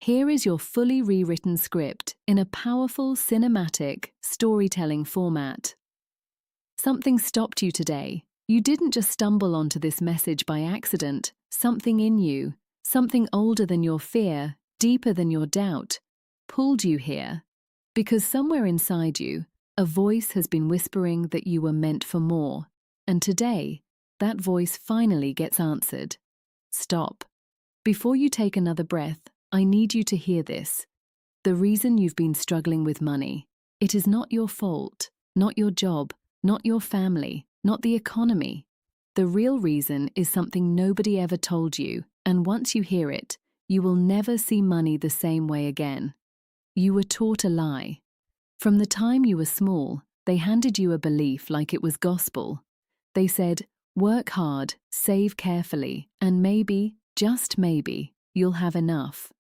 Here is your fully rewritten script in a powerful cinematic storytelling format. Something stopped you today. You didn't just stumble onto this message by accident. Something in you, something older than your fear, deeper than your doubt, pulled you here. Because somewhere inside you, a voice has been whispering that you were meant for more. And today, that voice finally gets answered. Stop. Before you take another breath, I need you to hear this. The reason you've been struggling with money, it is not your fault, not your job, not your family, not the economy. The real reason is something nobody ever told you, and once you hear it, you will never see money the same way again. You were taught a lie. From the time you were small, they handed you a belief like it was gospel. They said, work hard, save carefully, and maybe, just maybe, you'll have enough.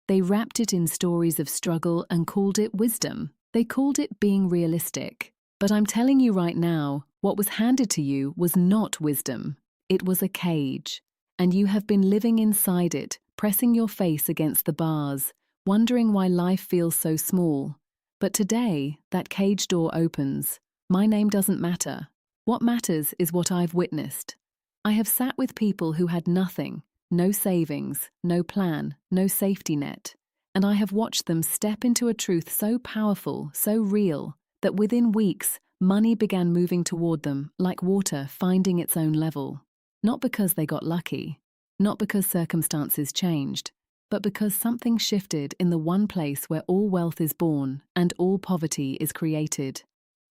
They wrapped it in stories of struggle and called it wisdom. They called it being realistic. But I'm telling you right now, what was handed to you was not wisdom. It was a cage. And you have been living inside it, pressing your face against the bars, wondering why life feels so small. But today, that cage door opens. My name doesn't matter. What matters is what I've witnessed. I have sat with people who had nothing, no savings, no plan, no safety net. And I have watched them step into a truth so powerful, so real, that within weeks, money began moving toward them like water finding its own level. Not because they got lucky, not because circumstances changed, but because something shifted in the one place where all wealth is born and all poverty is created.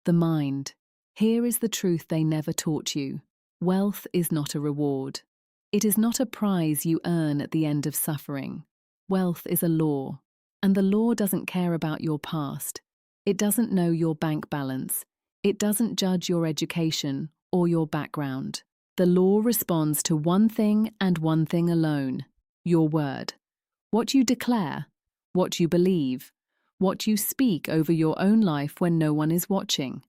The mind. Here is the truth they never taught you. Wealth is not a reward. It is not a prize you earn at the end of suffering. Wealth is a law, and the law doesn't care about your past. It doesn't know your bank balance. It doesn't judge your education or your background. The law responds to one thing and one thing alone: your word. What you declare, what you believe, what you speak over your own life when no one is watching.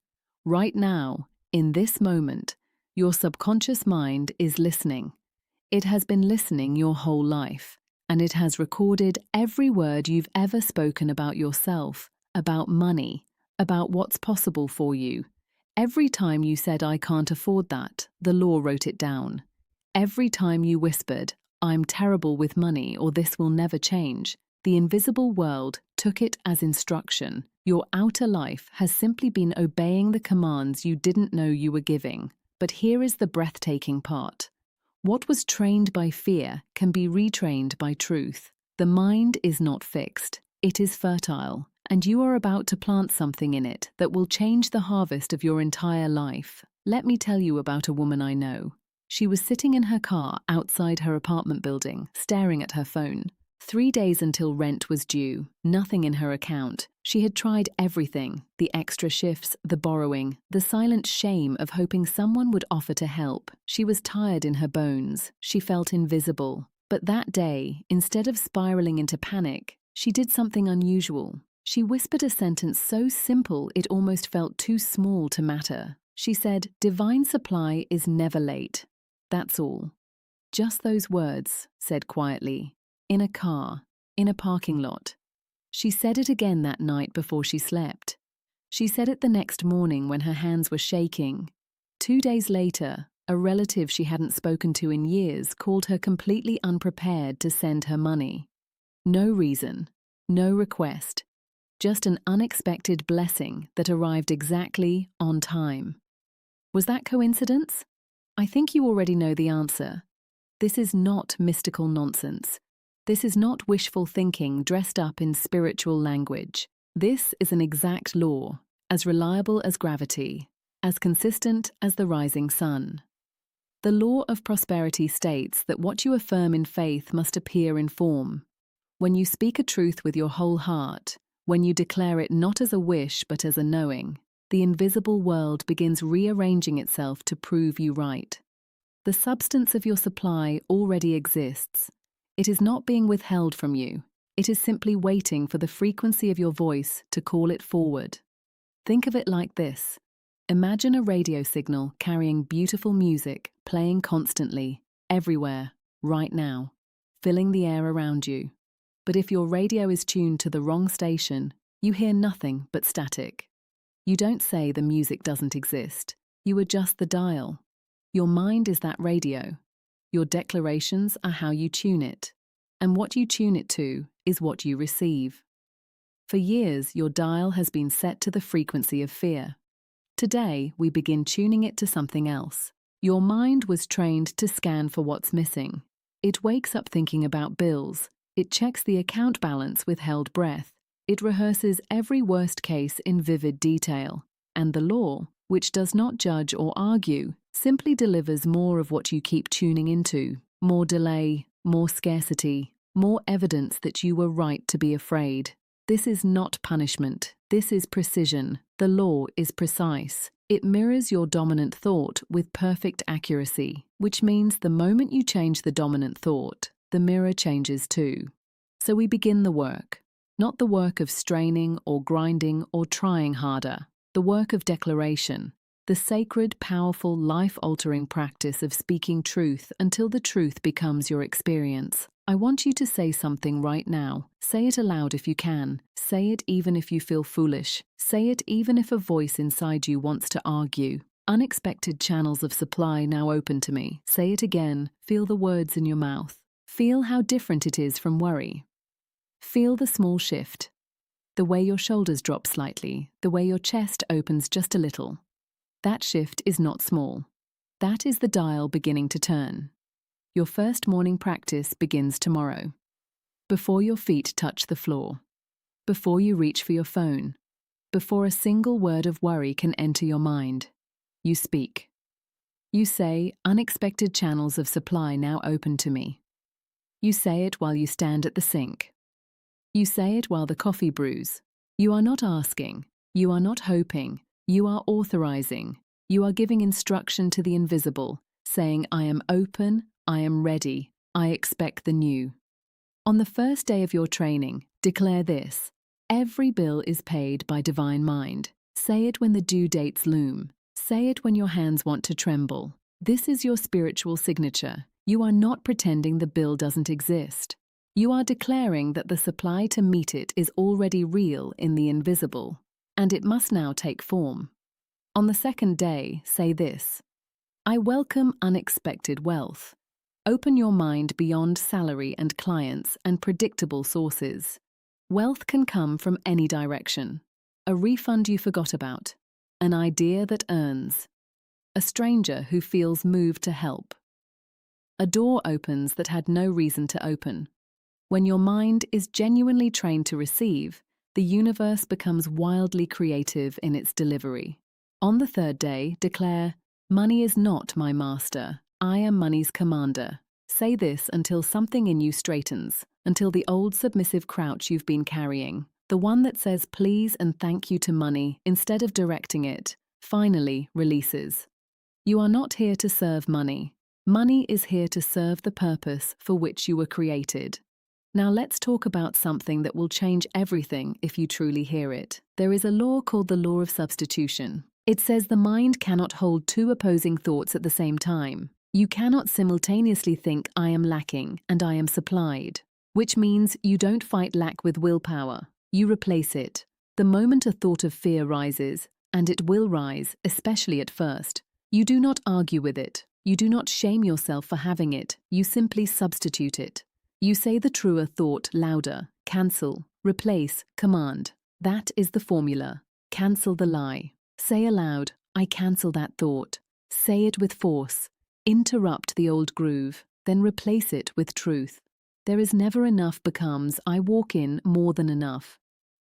Right now, in this moment, your subconscious mind is listening. It has been listening your whole life, and it has recorded every word you've ever spoken about yourself, about money, about what's possible for you. Every time you said, I can't afford that, the law wrote it down. Every time you whispered, I'm terrible with money or this will never change, the invisible world took it as instruction. Your outer life has simply been obeying the commands you didn't know you were giving. But here is the breathtaking part. What was trained by fear can be retrained by truth. The mind is not fixed. It is fertile, and you are about to plant something in it that will change the harvest of your entire life. Let me tell you about a woman I know. She was sitting in her car outside her apartment building, staring at her phone. 3 days until rent was due, nothing in her account. She had tried everything: the extra shifts, the borrowing, the silent shame of hoping someone would offer to help. She was tired in her bones. She felt invisible. But that day, instead of spiraling into panic, she did something unusual. She whispered a sentence so simple it almost felt too small to matter. She said, "Divine supply is never late." That's all. Just those words, said quietly, in a car, in a parking lot. She said it again that night before she slept. She said it the next morning when her hands were shaking. 2 days later, a relative she hadn't spoken to in years called her completely unprepared to send her money. No reason, no request, just an unexpected blessing that arrived exactly on time. Was that coincidence? I think you already know the answer. This is not mystical nonsense. This is not wishful thinking dressed up in spiritual language. This is an exact law, as reliable as gravity, as consistent as the rising sun. The law of prosperity states that what you affirm in faith must appear in form. When you speak a truth with your whole heart, when you declare it not as a wish but as a knowing, the invisible world begins rearranging itself to prove you right. The substance of your supply already exists. It is not being withheld from you. It is simply waiting for the frequency of your voice to call it forward. Think of it like this. Imagine a radio signal carrying beautiful music, playing constantly, everywhere, right now, filling the air around you. But if your radio is tuned to the wrong station, you hear nothing but static. You don't say the music doesn't exist. You adjust the dial. Your mind is that radio. Your declarations are how you tune it. And what you tune it to is what you receive. For years, your dial has been set to the frequency of fear. Today, we begin tuning it to something else. Your mind was trained to scan for what's missing. It wakes up thinking about bills. It checks the account balance with held breath. It rehearses every worst case in vivid detail. And the law, which does not judge or argue, simply delivers more of what you keep tuning into. More delay, more scarcity, more evidence that you were right to be afraid. This is not punishment. This is precision. The law is precise. It mirrors your dominant thought with perfect accuracy, which means the moment you change the dominant thought, the mirror changes too. So we begin the work. Not the work of straining or grinding or trying harder. The work of declaration. The sacred, powerful, life-altering practice of speaking truth until the truth becomes your experience. I want you to say something right now. Say it aloud if you can. Say it even if you feel foolish. Say it even if a voice inside you wants to argue. Unexpected channels of supply now open to me. Say it again. Feel the words in your mouth. Feel how different it is from worry. Feel the small shift. The way your shoulders drop slightly. The way your chest opens just a little. That shift is not small. That is the dial beginning to turn. Your first morning practice begins tomorrow. Before your feet touch the floor. Before you reach for your phone. Before a single word of worry can enter your mind. You speak. You say, unexpected channels of supply now open to me. You say it while you stand at the sink. You say it while the coffee brews. You are not asking. You are not hoping. You are authorizing. You are giving instruction to the invisible, saying, I am open, I am ready, I expect the new. On the first day of your training, declare this. Every bill is paid by divine mind. Say it when the due dates loom. Say it when your hands want to tremble. This is your spiritual signature. You are not pretending the bill doesn't exist. You are declaring that the supply to meet it is already real in the invisible, and it must now take form. On the second day, say this. I welcome unexpected wealth. Open your mind beyond salary and clients and predictable sources. Wealth can come from any direction. A refund you forgot about. An idea that earns. A stranger who feels moved to help. A door opens that had no reason to open. When your mind is genuinely trained to receive, the universe becomes wildly creative in its delivery. On the third day, declare, money is not my master. I am money's commander. Say this until something in you straightens, until the old submissive crouch you've been carrying, the one that says please and thank you to money instead of directing it, finally releases. You are not here to serve money. Money is here to serve the purpose for which you were created. Now let's talk about something that will change everything if you truly hear it. There is a law called the law of substitution. It says the mind cannot hold two opposing thoughts at the same time. You cannot simultaneously think I am lacking and I am supplied, which means you don't fight lack with willpower. You replace it. The moment a thought of fear rises, and it will rise, especially at first, you do not argue with it. You do not shame yourself for having it. You simply substitute it. You say the truer thought louder. Cancel, replace, command. That is the formula. Cancel the lie. Say aloud, I cancel that thought. Say it with force. Interrupt the old groove, then replace it with truth. There is never enough becomes I walk in more than enough.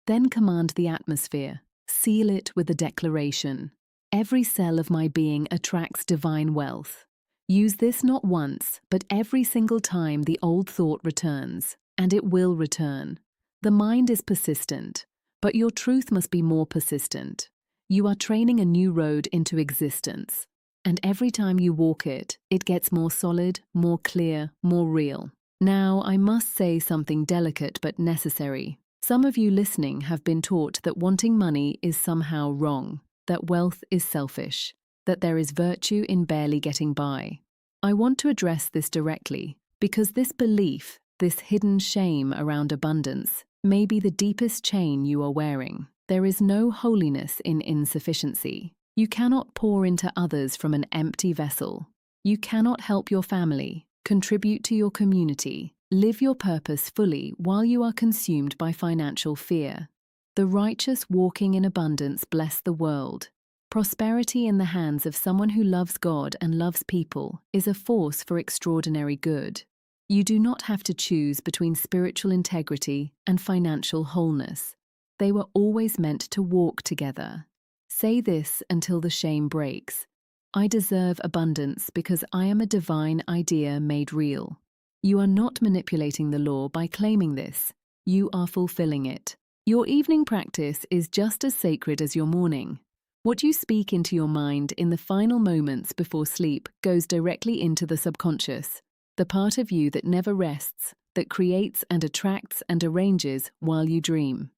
Then command the atmosphere. Seal it with a declaration. Every cell of my being attracts divine wealth. Use this not once, but every single time the old thought returns, and it will return. The mind is persistent, but your truth must be more persistent. You are training a new road into existence, and every time you walk it, it gets more solid, more clear, more real. Now, I must say something delicate but necessary. Some of you listening have been taught that wanting money is somehow wrong, that wealth is selfish, that there is virtue in barely getting by. I want to address this directly because this belief, This hidden shame around abundance may be the deepest chain you are wearing. There is no holiness in insufficiency. You cannot pour into others from an empty vessel. You cannot help your family, contribute to your community, live your purpose fully while you are consumed by financial fear. The righteous walking in abundance bless the world. Prosperity in the hands of someone who loves God and loves people is a force for extraordinary good. You do not have to choose between spiritual integrity and financial wholeness. They were always meant to walk together. Say this until the shame breaks. I deserve abundance because I am a divine idea made real. You are not manipulating the law by claiming this. You are fulfilling it. Your evening practice is just as sacred as your morning. What you speak into your mind in the final moments before sleep goes directly into the subconscious, the part of you that never rests, that creates and attracts and arranges while you dream.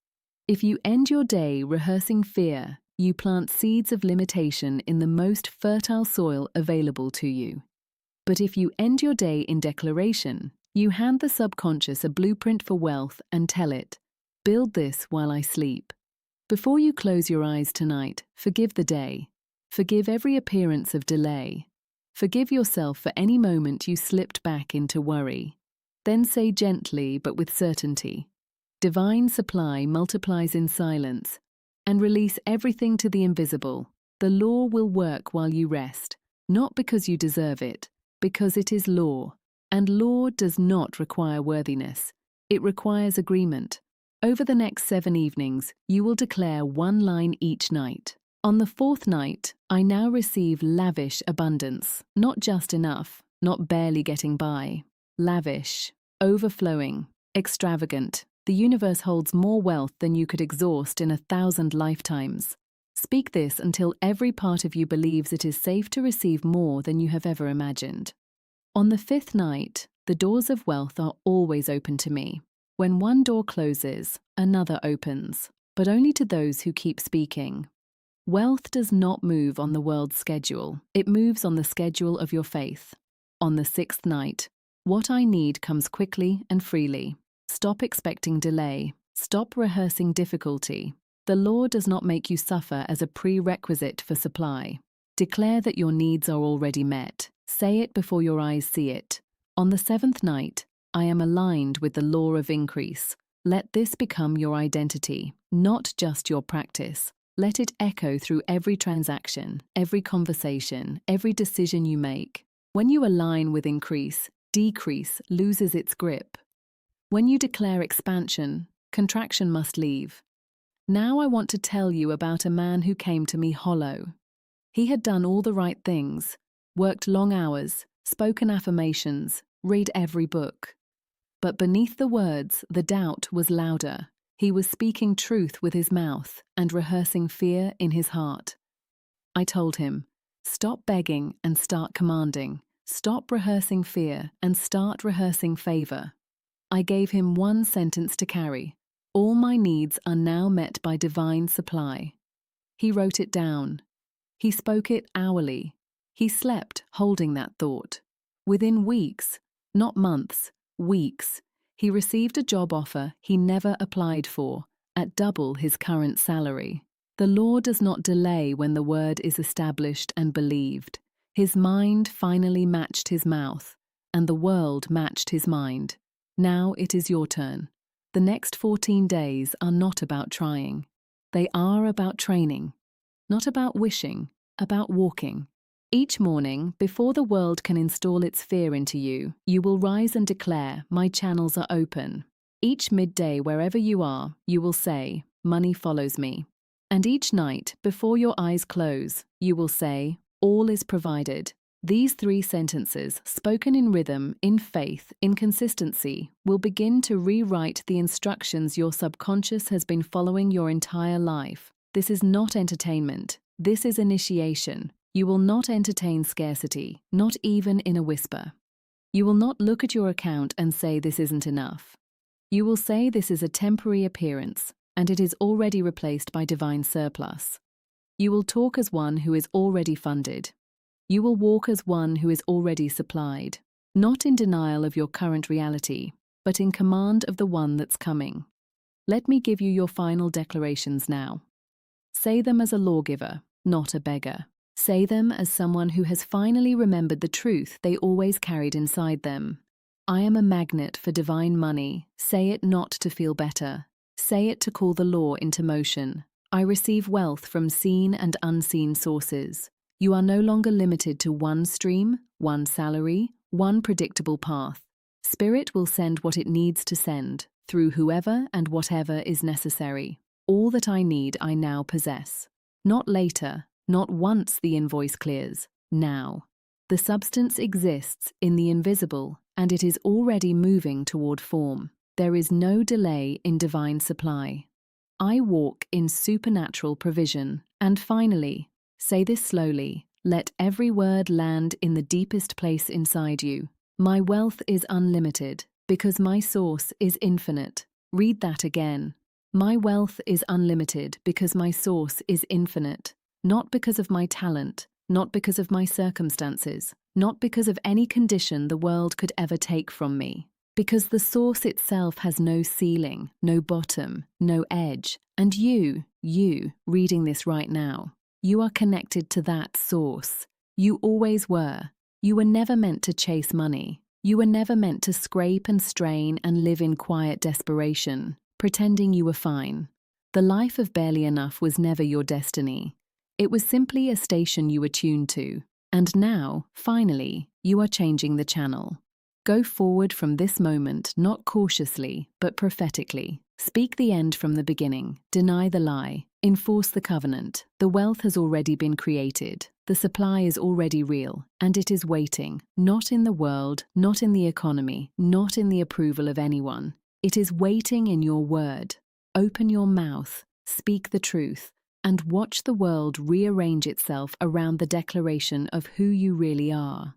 If you end your day rehearsing fear, you plant seeds of limitation in the most fertile soil available to you. But if you end your day in declaration, you hand the subconscious a blueprint for wealth and tell it, "Build this while I sleep." Before you close your eyes tonight, forgive the day. Forgive every appearance of delay. Forgive yourself for any moment you slipped back into worry. Then say gently but with certainty, "Divine supply multiplies in silence," and release everything to the invisible. The law will work while you rest, not because you deserve it, because it is law. And law does not require worthiness. It requires agreement. Over the next 7 evenings, you will declare one line each night. On the 4th night, I now receive lavish abundance, not just enough, not barely getting by. Lavish, overflowing, extravagant. The universe holds more wealth than you could exhaust in 1,000 lifetimes. Speak this until every part of you believes it is safe to receive more than you have ever imagined. On the 5th night, the doors of wealth are always open to me. When one door closes, another opens, but only to those who keep speaking. Wealth does not move on the world's schedule. It moves on the schedule of your faith. On the 6th night, what I need comes quickly and freely. Stop expecting delay. Stop rehearsing difficulty. The law does not make you suffer as a prerequisite for supply. Declare that your needs are already met. Say it before your eyes see it. On the 7th night, I am aligned with the law of increase. Let this become your identity, not just your practice. Let it echo through every transaction, every conversation, every decision you make. When you align with increase, decrease loses its grip. When you declare expansion, contraction must leave. Now I want to tell you about a man who came to me hollow. He had done all the right things, worked long hours, spoken affirmations, read every book. But beneath the words, the doubt was louder. He was speaking truth with his mouth and rehearsing fear in his heart. I told him, "Stop begging and start commanding. Stop rehearsing fear and start rehearsing favor." I gave him one sentence to carry. "All my needs are now met by divine supply." He wrote it down. He spoke it hourly. He slept holding that thought. Within weeks, not months, weeks, he received a job offer he never applied for, at double his current salary. The law does not delay when the word is established and believed. His mind finally matched his mouth, and the world matched his mind. Now it is your turn. The next 14 days are not about trying. They are about training. Not about wishing, about walking. Each morning, before the world can install its fear into you, you will rise and declare, "My channels are open." Each midday, wherever you are, you will say, "Money follows me." And each night, before your eyes close, you will say, "All is provided." These 3 sentences, spoken in rhythm, in faith, in consistency, will begin to rewrite the instructions your subconscious has been following your entire life. This is not entertainment. This is initiation. You will not entertain scarcity, not even in a whisper. You will not look at your account and say this isn't enough. You will say this is a temporary appearance, and it is already replaced by divine surplus. You will talk as one who is already funded. You will walk as one who is already supplied, not in denial of your current reality, but in command of the one that's coming. Let me give you your final declarations now. Say them as a lawgiver, not a beggar. Say them as someone who has finally remembered the truth they always carried inside them. I am a magnet for divine money. Say it not to feel better. Say it to call the law into motion. I receive wealth from seen and unseen sources. You are no longer limited to one stream, one salary, one predictable path. Spirit will send what it needs to send, through whoever and whatever is necessary. All that I need I now possess. Not later, not once the invoice clears, now. The substance exists in the invisible, and it is already moving toward form. There is no delay in divine supply. I walk in supernatural provision. And finally, say this slowly, let every word land in the deepest place inside you. My wealth is unlimited, because my source is infinite. Read that again. My wealth is unlimited, because my source is infinite. Not because of my talent, not because of my circumstances, not because of any condition the world could ever take from me. Because the source itself has no ceiling, no bottom, no edge. And you, reading this right now, you are connected to that source. You always were. You were never meant to chase money. You were never meant to scrape and strain and live in quiet desperation, pretending you were fine. The life of barely enough was never your destiny. It was simply a station you were tuned to. And now, finally, you are changing the channel. Go forward from this moment, not cautiously, but prophetically. Speak the end from the beginning. Deny the lie. Enforce the covenant. The wealth has already been created. The supply is already real, and it is waiting, not in the world, not in the economy, not in the approval of anyone. It is waiting in your word. Open your mouth, speak the truth, and watch the world rearrange itself around the declaration of who you really are.